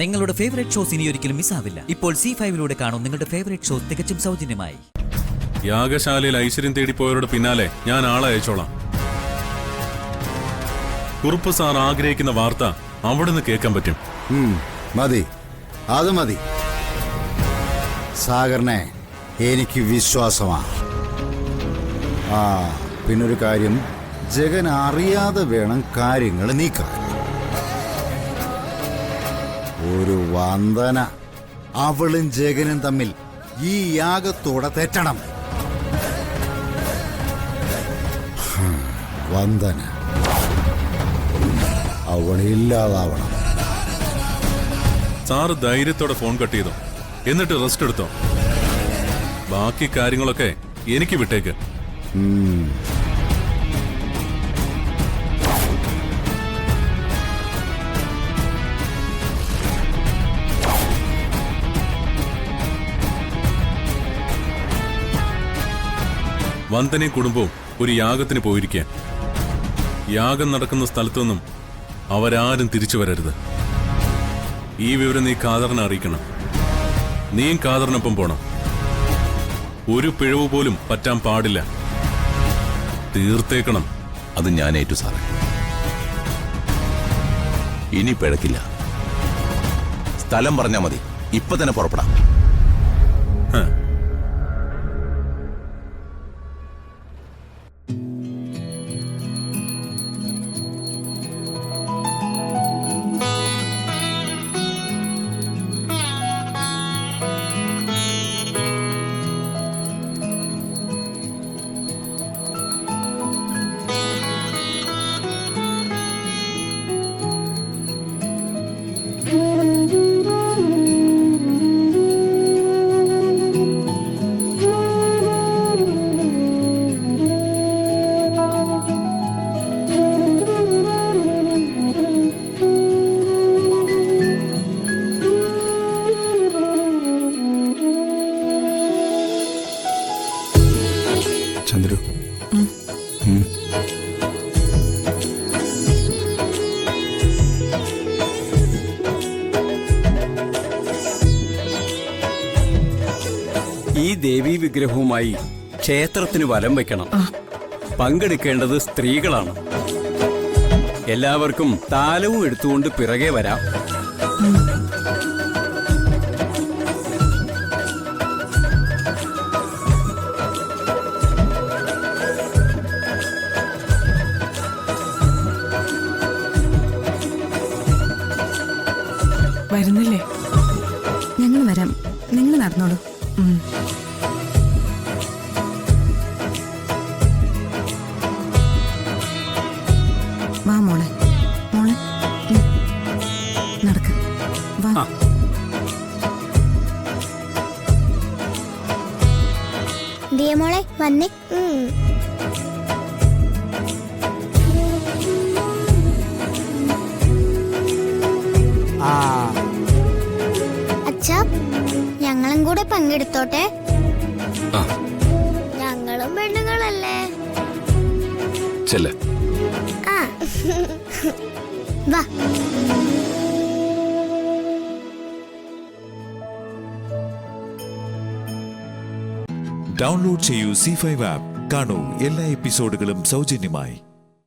നിങ്ങളുടെ favourite shows ഇനി ഒരിക്കലും മിസ്സാവില്ല. ഇപ്പോൾ C5 കാണും നിങ്ങളുടെ ഫേവറേറ്റ് ഷോസ് തികച്ചും സൗജന്യമായി. യാഗശാലയിൽ ഐശ്വര്യം തേടിപ്പോയവരുടെ പിന്നാലെ ഞാൻ ആളെ അയച്ചോളാം. കുറുപ്പ് സാർ ആഗ്രഹിക്കുന്ന വാർത്ത അവിടുന്ന് കേൾക്കാൻ പറ്റും. മതി, അത് മതി. സാഗറിനെ എനിക്ക് വിശ്വാസമാണ്. പിന്നൊരു കാര്യം, ജഗൻ അറിയാതെ വേണം കാര്യങ്ങൾ നീക്കാൻ. ഒരു വന്ദന അവളും ജഗനും തമ്മിൽ ഈ യാഗത്തോടെ തെറ്റണം. വന്ദന അവളില്ലാതാവണം. സാറ് ധൈര്യത്തോടെ ഫോൺ കട്ട് ചെയ്തോ, എന്നിട്ട് റെസ്റ്റ് എടുത്തോ. ബാക്കി കാര്യങ്ങളൊക്കെ എനിക്ക് വിട്ടേക്ക്. വന്ദനയും കുടുംബവും ഒരു യാഗത്തിന് പോയിരിക്കുക. യാഗം നടക്കുന്ന സ്ഥലത്തുനിന്നും അവരാരും തിരിച്ചു വരരുത്. ഈ വിവരം നീ ഖാദറിനെ അറിയിക്കണം. നീയും ഖാദറിനൊപ്പം പോണം. ഒരു പിഴവ് പോലും പറ്റാൻ പാടില്ല. തീർത്തേക്കണം. അത് ഞാൻ ഏറ്റു സാറേ. ഇനി പിഴക്കില്ല. സ്ഥലം പറഞ്ഞാ മതി, ഇപ്പൊ തന്നെ പുറപ്പെടാം. ചന്ദ്രു, ഈ ദേവീ വിഗ്രഹവുമായി ക്ഷേത്രത്തിന് വലം വയ്ക്കണം. പങ്കെടുക്കേണ്ടത് സ്ത്രീകളാണ്. എല്ലാവർക്കും താലവും എടുത്തുകൊണ്ട് പിറകെ വരാം. വരുന്നില്ലേ? ഞങ്ങൾ വരാം, നിങ്ങൾ നടന്നോളൂ. വാ മോളെ, മോളെ നടക്ക. വാ. മോളെ വന്നേ. അച്ഛാ, ഞങ്ങളും കൂടെ പങ്കെടുത്തോട്ടെ. ഞങ്ങളും പെണ്ണുങ്ങളല്ലേ. ചെല്ല്. വാ. ഡൗൺലോഡ് ചെയ്യൂ C5 ആപ്പ്. കാണൂ എല്ലാ എപ്പിസോഡുകളും സൗജന്യമായി.